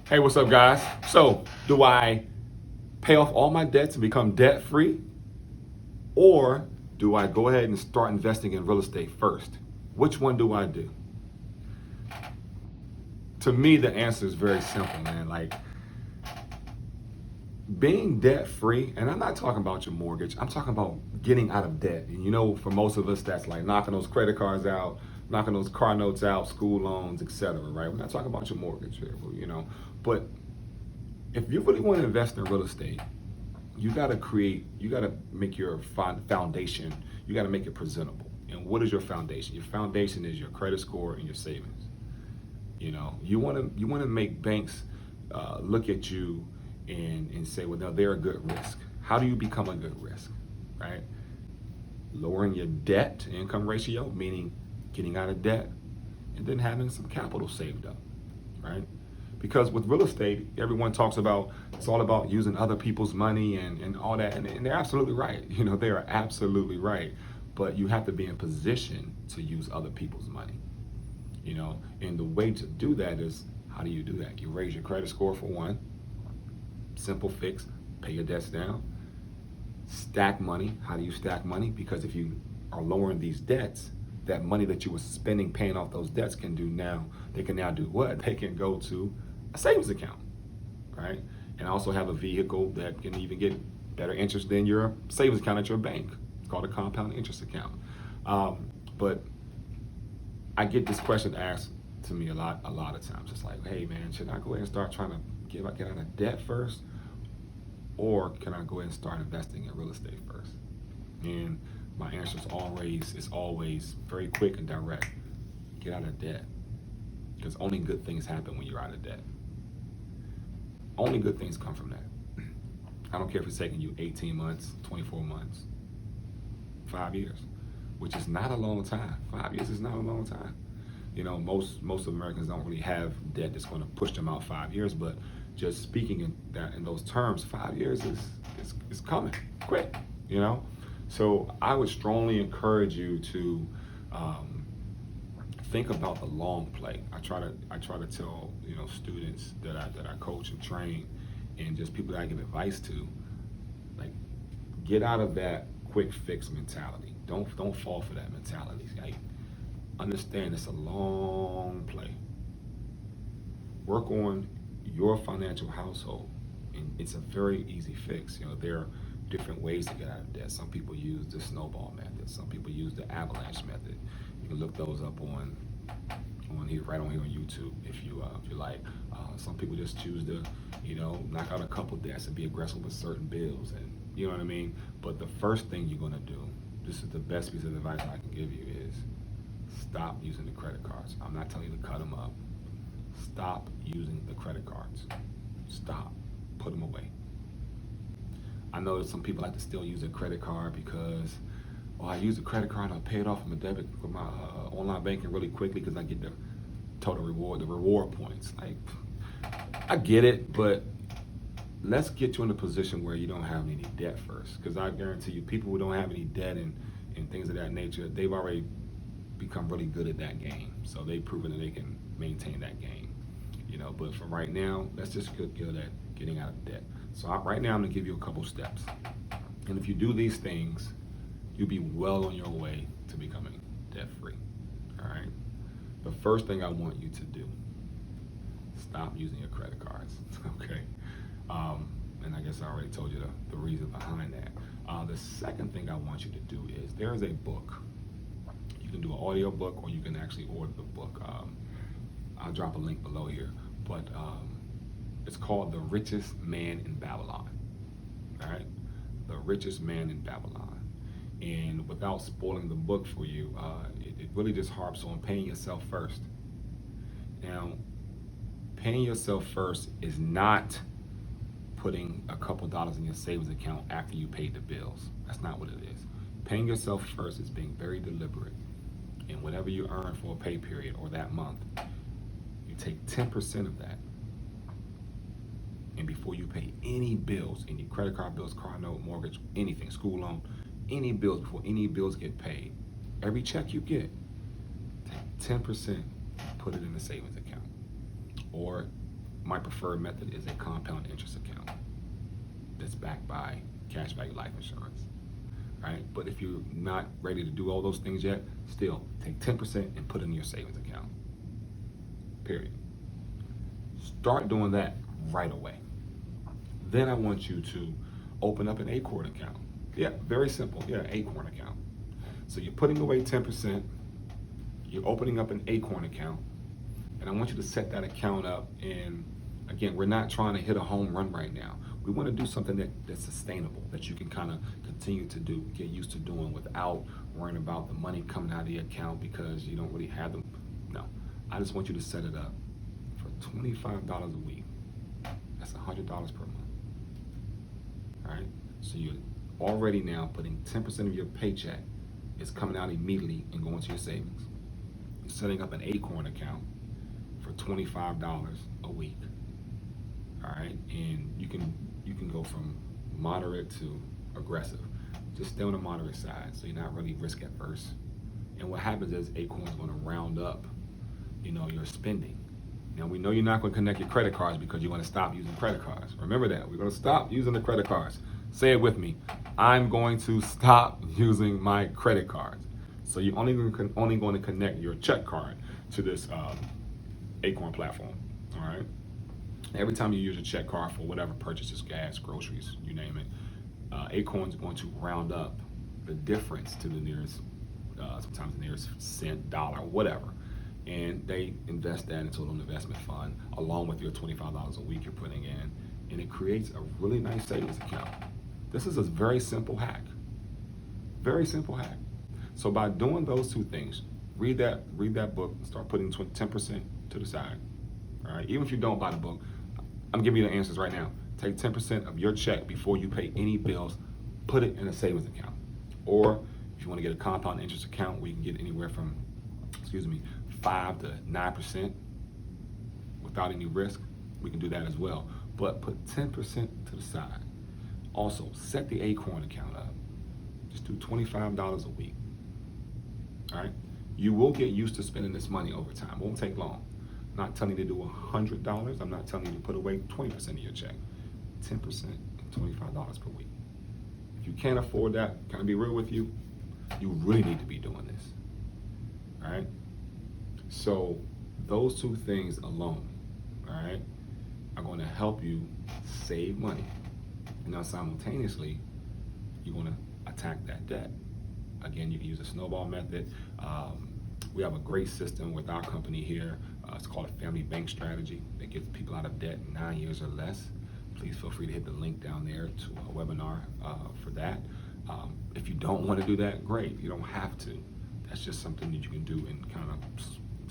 Hey, what's up, guys? So, do I pay off all my debts and become debt free? Or do I go ahead and start investing in real estate first? Which one do I do? To me, the answer is very simple, man. Like, being debt free, and I'm not talking about your mortgage, I'm talking about getting out of debt. And for most of us, that's like knocking those credit cards out, knocking those car notes out, school loans, etc. Right? We're not talking about your mortgage here. But if you really want to invest in real estate, you got to make your foundation, you got to make it presentable. And what is your foundation? Your foundation is your credit score and your savings. You want to make banks look at you and say, well, no, they're a good risk. How do you become a good risk, right? Lowering your debt to income ratio, meaning getting out of debt, and then having some capital saved up, right? Because with real estate, everyone talks about it's all about using other people's money and all that, and they're absolutely right. They are absolutely right. But you have to be in position to use other people's money. And the way to do that is, how do you do that? You raise your credit score for one. Simple fix, pay your debts down. Stack money. How do you stack money? Because if you are lowering these debts, that money that you were spending paying off those debts they can now do what? They can go to a savings account, right? And also have a vehicle that can even get better interest than your savings account at your bank. It's called a compound interest account. But I get this question asked to me a lot of times. It's like, hey man, should I go ahead and start trying to get out of debt first? Or can I go ahead and start investing in real estate first? And my answer is always very quick and direct. Get out of debt. Because only good things happen when you're out of debt. Only good things come from that. I don't care if it's taking you 18 months, 24 months, 5 years, which is not a long time. 5 years is not a long time. Most Americans don't really have debt that's going to push them out 5 years, but just speaking in those terms, 5 years is coming quick. So I would strongly encourage you to think about the long play. I try to tell students that I coach and train, and just people that I give advice to, like, get out of that quick fix mentality. Don't fall for that mentality. Like, understand it's a long play. Work on your financial household, and it's a very easy fix. There are different ways to get out of debt. Some people use the snowball method. Some people use the avalanche method. You can look those up on here, right on here on YouTube, if you like. Some people just choose to knock out a couple debts and be aggressive with certain bills, and you know what I mean. But the first thing you're gonna do, this is the best piece of advice I can give you, is stop using the credit cards. I'm not telling you to cut them up. Stop using the credit cards. Stop. Put them away. I know that some people like to still use a credit card because, I use a credit card and I pay it off with my online banking really quickly because I get the total reward, the reward points. Like, I get it, but let's get you in a position where you don't have any debt first. Because I guarantee you, people who don't have any debt and things of that nature, they've already become really good at that game. So they've proven that they can maintain that game. But for right now, let's just get good at getting out of debt. So right now, I'm gonna give you a couple steps. And if you do these things, you'll be well on your way to becoming debt free. All right. The first thing I want you to do, stop using your credit cards. Okay. And I guess I already told you the reason behind that. The second thing I want you to do is, there is a book. You can do an audio book, or you can actually order the book. I'll drop a link below here, but it's called The Richest Man in Babylon. All right. The Richest Man in Babylon. And without spoiling the book for you, it really just harps on paying yourself first. Now, paying yourself first is not putting a couple dollars in your savings account after you paid the bills. That's not what it is. Paying yourself first is being very deliberate. And whatever you earn for a pay period or that month, you take 10% of that. And before you pay any bills, any credit card bills, car note, mortgage, anything, school loan, any bills, before any bills get paid, every check you get, take 10%, put it in a savings account. Or my preferred method is a compound interest account that's backed by cash value life insurance. Right? But if you're not ready to do all those things yet, still take 10% and put it in your savings account. Period. Start doing that right away. Then I want you to open up an Acorn account. Yeah, very simple. Yeah, Acorn account. So you're putting away 10%, you're opening up an Acorn account, and I want you to set that account up. And again, we're not trying to hit a home run right now. We want to do something that's sustainable, that you can kind of continue to do, get used to doing without worrying about the money coming out of the account because you don't really have them. No, I just want you to set it up for $25 a week. That's $100 per month. All right, so you're already now putting 10% of your paycheck is coming out immediately and going to your savings. You're setting up an Acorn account for $25 a week. All right, and you can go from moderate to aggressive. Just stay on the moderate side, so you're not really risk adverse. And what happens is Acorn's going to round up, your spending. Now we know you're not going to connect your credit cards because you want to stop using credit cards. Remember that. We're going to stop using the credit cards. Say it with me. I'm going to stop using my credit cards. So you're only going to connect your check card to this Acorn platform. All right. Every time you use a check card for whatever purchases, gas, groceries, you name it, Acorn's going to round up the difference to the nearest, sometimes the nearest cent, dollar, whatever. And they invest that into an investment fund along with your $25 a week you're putting in. And it creates a really nice savings account. This is a very simple hack. Very simple hack. So by doing those two things, read that book, start putting 10% to the side. All right. Even if you don't buy the book, I'm giving you the answers right now. Take 10% of your check before you pay any bills, put it in a savings account. Or if you want to get a compound interest account where you can get anywhere from, 5 to 9% without any risk, we can do that as well. But put 10% to the side. Also, set the Acorn account up. Just do $25 a week. All right? You will get used to spending this money over time. It won't take long. I'm not telling you to do $100. I'm not telling you to put away 20% of your check. 10% and $25 per week. If you can't afford that, can I be real with you? You really need to be doing this. All right? So those two things alone, all right, are going to help you save money. And now simultaneously, you're going to attack that debt. Again, you can use a snowball method. We have a great system with our company here. It's called a family bank strategy that gets people out of debt in 9 years or less. Please feel free to hit the link down there to a webinar for that. If you don't want to do that, great. You don't have to. That's just something that you can do and kind of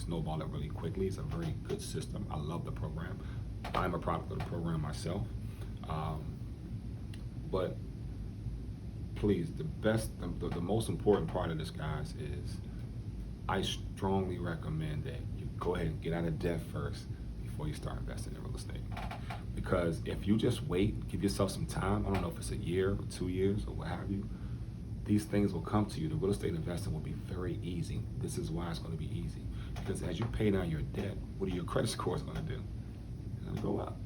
snowball it really quickly. It's a very good system. I love the program. I'm a product of the program myself. But please, the most important part of this, guys, is I strongly recommend that you go ahead and get out of debt first before you start investing in real estate. Because if you just wait, give yourself some time, I don't know if it's a year or 2 years or what have you, these things will come to you. The real estate investing will be very easy. This is why it's going to be easy. Because as you pay down your debt, what are your credit scores going to do? It's going to go up.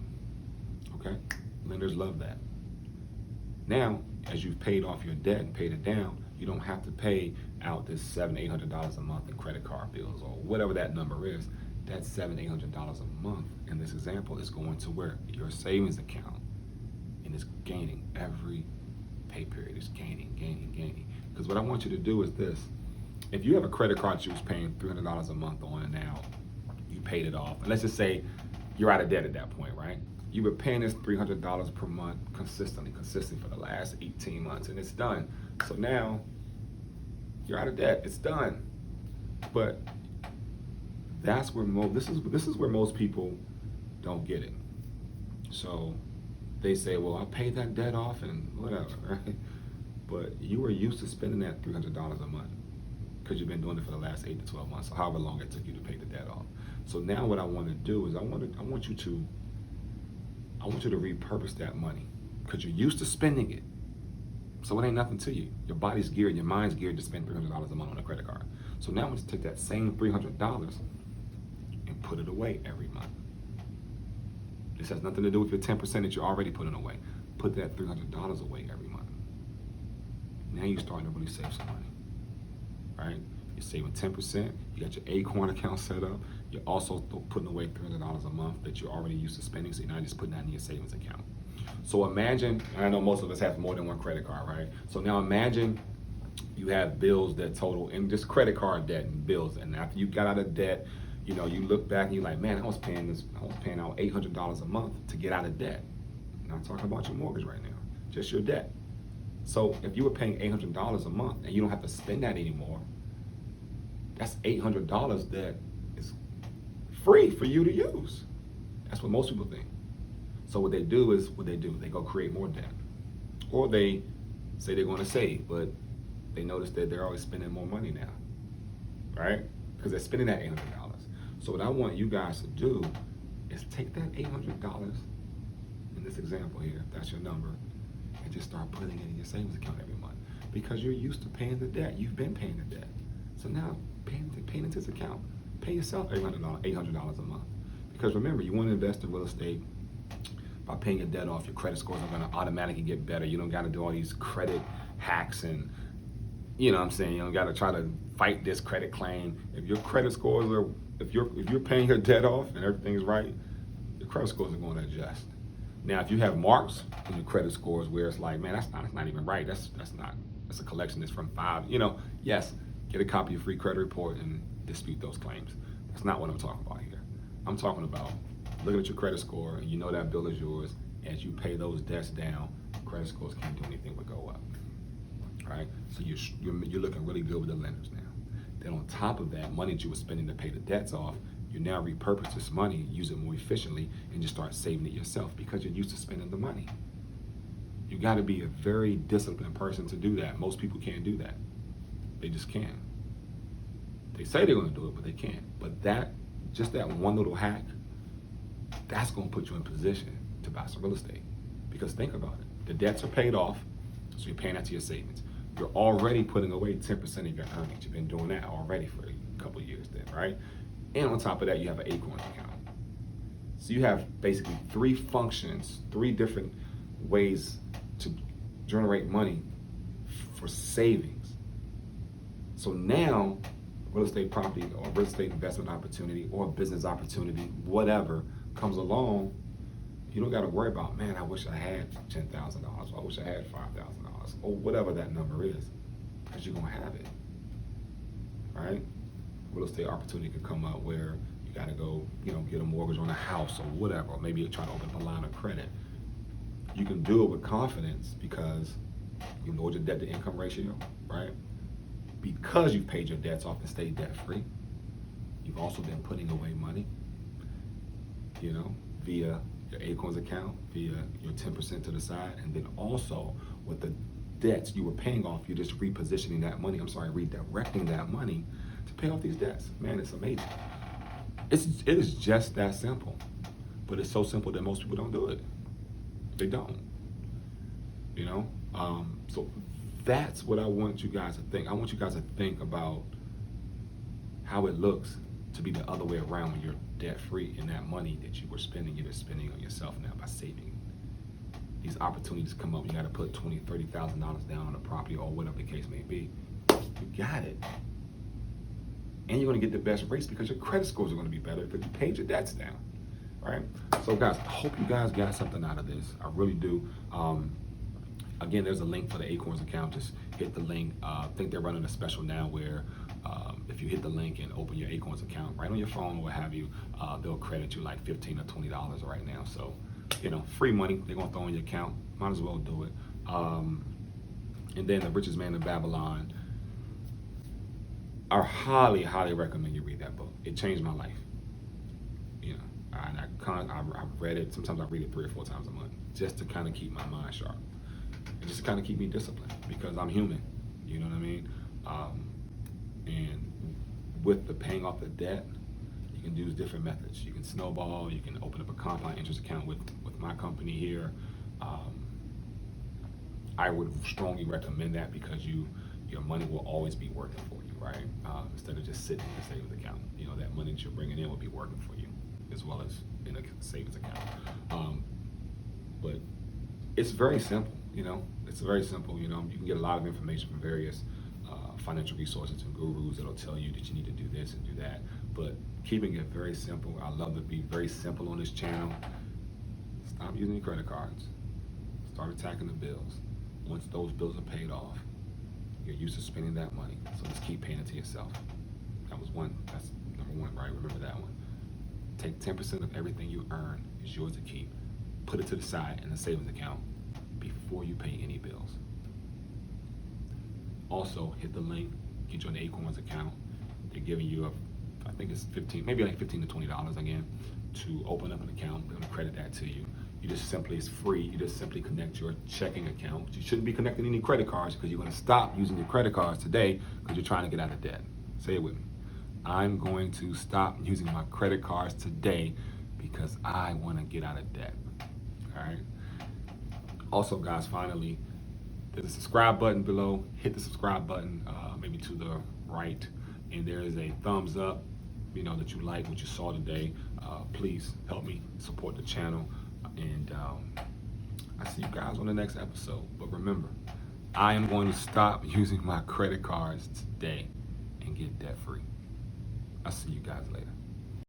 Okay? Lenders love that. Now, as you've paid off your debt and paid it down, you don't have to pay out this $700-800 a month in credit card bills or whatever that number is. That $700-800 a month in this example is going to where? Your savings account. And it's gaining every pay period. It's gaining. Because what I want you to do is this. If you have a credit card you was paying $300 a month on and now you paid it off, and let's just say you're out of debt at that point, right? You were paying this $300 per month consistently for the last 18 months, and it's done. So now you're out of debt. It's done. But that's where this is where most people don't get it. So they say, well, I'll pay that debt off and whatever, right? But you were used to spending that $300 a month because you've been doing it for the last 8 to 12 months, or however long it took you to pay the debt off. So now what I want to do is I want you to repurpose that money because you're used to spending it. So it ain't nothing to you. Your body's geared, your mind's geared to spend $300 a month on a credit card. So now I want you to take that same $300 and put it away every month. This has nothing to do with your 10% that you're already putting away. Put that $300 away every month. Now you're starting to really save some money, right? You're saving 10%. You got your Acorn account set up. You're also putting away $300 a month that you're already used to spending, so you're not just putting that in your savings account. So imagine, and I know most of us have more than one credit card, right? So now imagine you have bills that total, and just credit card debt and bills, and after you got out of debt, you know, you look back and you're like, man, I was paying out $800 a month to get out of debt. I'm not talking about your mortgage right now, just your debt. So if you were paying $800 a month and you don't have to spend that anymore, that's $800 that is free for you to use. That's what most people think. So what they do is, they go create more debt. Or they say they're going to save, but they notice that they're always spending more money now, right? Because they're spending that $800. So what I want you guys to do is take that $800 in this example here, if that's your number, and just start putting it in your savings account every month. Because you're used to paying the debt. You've been paying the debt. So now, paying into this account, pay yourself $800 a month. Because remember, you want to invest in real estate. By paying your debt off, your credit scores are going to automatically get better. You don't got to do all these credit hacks and, you know what I'm saying, you don't got to try to fight this credit claim. If your credit scores are, if you're paying your debt off and everything's right, your credit scores are going to adjust. Now, if you have marks in your credit scores where it's like, man, that's not even right. That's a collection that's from 5. You know, yes, get a copy of your free credit report and dispute those claims. That's not what I'm talking about here. I'm talking about looking at your credit score and you know that bill is yours. As you pay those debts down, credit scores can't do anything but go up. Right? So you're looking really good with the lenders now. Then on top of that, money that you were spending to pay the debts off, you now repurpose this money, use it more efficiently, and just start saving it yourself because you're used to spending the money. You got to be a very disciplined person to do that. Most people can't do that. They just can't. They say they're going to do it, but they can't. But that one little hack, that's going to put you in position to buy some real estate. Because think about it. The debts are paid off, so you're paying that to your savings. You're already putting away 10% of your earnings. You've been doing that already for a couple of years then, right? And on top of that, you have an Acorns account. So you have basically 3 functions, 3 different ways to generate money for savings. So now, real estate property or real estate investment opportunity or business opportunity, whatever, comes along, you don't got to worry about, man, I wish I had $10,000, or I wish I had $5,000, or whatever that number is, because you're going to have it, right? Real estate opportunity could come up where you got to go, get a mortgage on a house or whatever, or maybe you're trying to open up a line of credit. You can do it with confidence because you know your debt to income ratio, right? Because you've paid your debts off and stayed debt free. You've also been putting away money, via your Acorns account, via your 10% to the side, and then also with the debts you were paying off, you're just redirecting that money to pay off these debts. Man, it's amazing. It is just that simple, but it's so simple that most people don't do it. They don't, so that's what I want you guys to think. I want you guys to think about how it looks to be the other way around when you're debt free and that money that you were spending, you're just spending on yourself now by saving. These opportunities come up, you got to put $20,000, $30,000 down on a property or whatever the case may be. You got it. And you're going to get the best rates because your credit scores are going to be better because you paid your debts down, right? So guys, I hope you guys got something out of this. I really do. Again, there's a link for the Acorns account. Just hit the link. I think they're running a special now where if you hit the link and open your Acorns account right on your phone or what have you, they'll credit you like $15 or $20 right now. So, free money they're gonna throw in your account. Might as well do it. And then The Richest Man in Babylon. I highly, highly recommend you read that book. It changed my life. I read it. Sometimes I read it 3 or 4 times a month just to kind of keep my mind sharp. And just kind of keep me disciplined because I'm human. You know what I mean? And with the paying off the debt, you can use different methods. You can snowball. You can open up a compound interest account with my company here. I would strongly recommend that because your money will always be working for you, right? Instead of just sitting in a savings account. That money that you're bringing in will be working for you as well as in a savings account. It's very simple, It's very simple, You can get a lot of information from various financial resources and gurus that'll tell you that you need to do this and do that. But keeping it very simple, I love to be very simple on this channel. Stop using your credit cards. Start attacking the bills. Once those bills are paid off, you're used to spending that money. So just keep paying it to yourself. That's number one, right? Remember that one. Take 10% of everything you earn is yours to keep. Put it to the side in a savings account before you pay any bills. Also, hit the link, get you an Acorns account. They're giving you I think it's maybe like $15 to $20 again, to open up an account. They're gonna credit that to you. It's free. You just simply connect your checking account. You shouldn't be connecting any credit cards, because you're gonna stop using your credit cards today because you're trying to get out of debt. Say it with me. I'm going to stop using my credit cards today because I wanna get out of debt, all right? Also, guys, finally, there's a subscribe button below. Hit the subscribe button, maybe to the right, and there is a thumbs up, that you like what you saw today. Please help me support the channel, and I see you guys on the next episode. But remember, I am going to stop using my credit cards today and get debt free. I'll see you guys later.